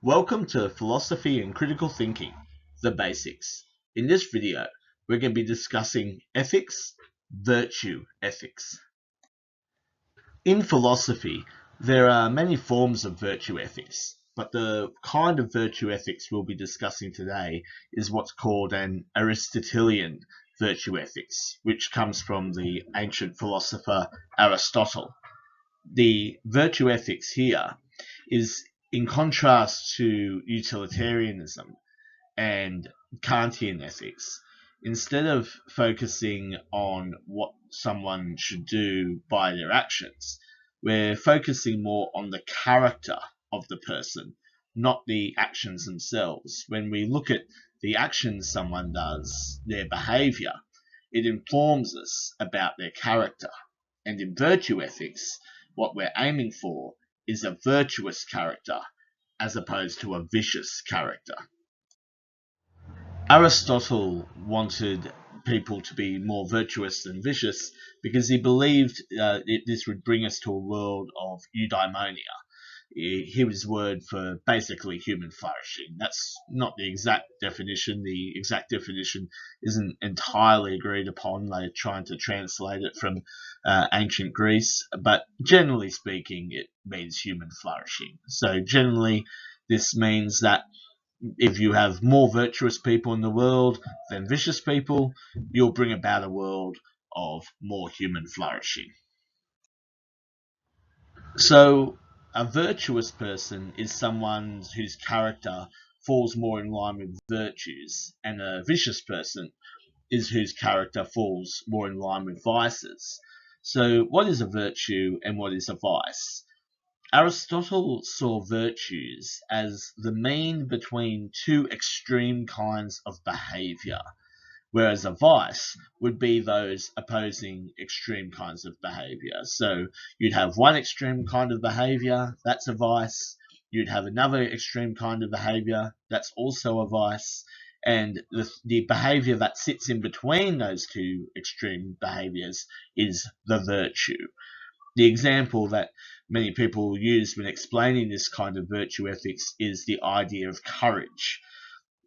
Welcome to Philosophy and Critical Thinking, the basics. In this video, we're going to be discussing ethics, virtue ethics. In philosophy, there are many forms of virtue ethics, but the kind of virtue ethics we'll be discussing today is what's called an Aristotelian virtue ethics, which comes from the ancient philosopher Aristotle. The virtue ethics here is in contrast to utilitarianism and Kantian ethics. Instead of focusing on what someone should do by their actions, we're focusing more on the character of the person, not the actions themselves. When we look at the actions someone does, their behavior, it informs us about their character. And in virtue ethics, what we're aiming for is a virtuous character as opposed to a vicious character. Aristotle wanted people to be more virtuous than vicious because he believed this would bring us to a world of eudaimonia. His word for basically human flourishing. That's not the exact definition. The exact definition isn't entirely agreed upon. They're trying to translate it from ancient Greece, but generally speaking, it means human flourishing. So generally, this means that if you have more virtuous people in the world than vicious people, you'll bring about a world of more human flourishing. So a virtuous person is someone whose character falls more in line with virtues, and a vicious person is whose character falls more in line with vices. So what is a virtue and what is a vice? Aristotle saw virtues as the mean between two extreme kinds of behavior, whereas a vice would be those opposing extreme kinds of behavior. So you'd have one extreme kind of behavior, that's a vice. You'd have another extreme kind of behavior, that's also a vice. And the behavior that sits in between those two extreme behaviors is the virtue. The example that many people use when explaining this kind of virtue ethics is the idea of courage.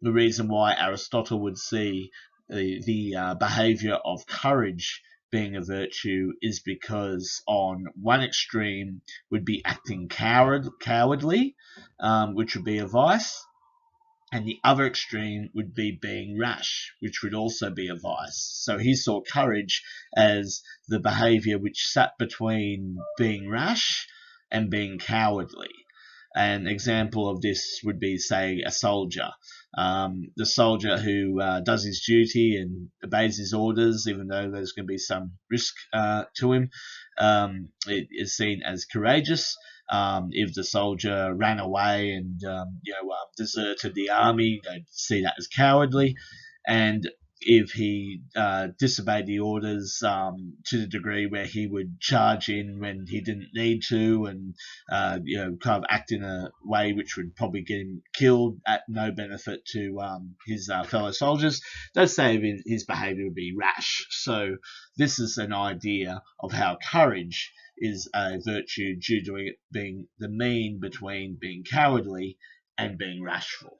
The reason why Aristotle would see the behavior of courage being a virtue is because on one extreme would be acting cowardly, which would be a vice, and the other extreme would be being rash, which would also be a vice. So he saw courage as the behavior which sat between being rash and being cowardly. An example of this would be, say, a soldier. The soldier who does his duty and obeys his orders, even though there's going to be some risk to him, it is seen as courageous. If the soldier ran away and deserted the army, they'd see that as cowardly. And if he disobeyed the orders to the degree where he would charge in when he didn't need to, and kind of act in a way which would probably get him killed at no benefit to his fellow soldiers, they'd say his behaviour would be rash. So this is an idea of how courage is a virtue due to it being the mean between being cowardly and being rashful.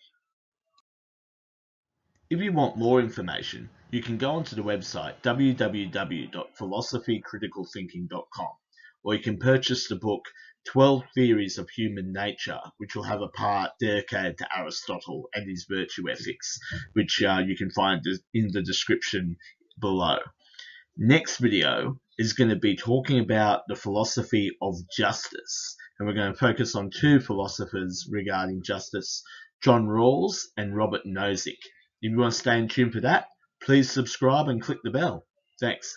If you want more information, you can go onto the website www.philosophycriticalthinking.com, or you can purchase the book 12 Theories of Human Nature, which will have a part dedicated to Aristotle and his virtue ethics, which you can find in the description below. Next video is going to be talking about the philosophy of justice, and we're going to focus on two philosophers regarding justice, John Rawls and Robert Nozick. If you want to stay in tune for that, please subscribe and click the bell. Thanks.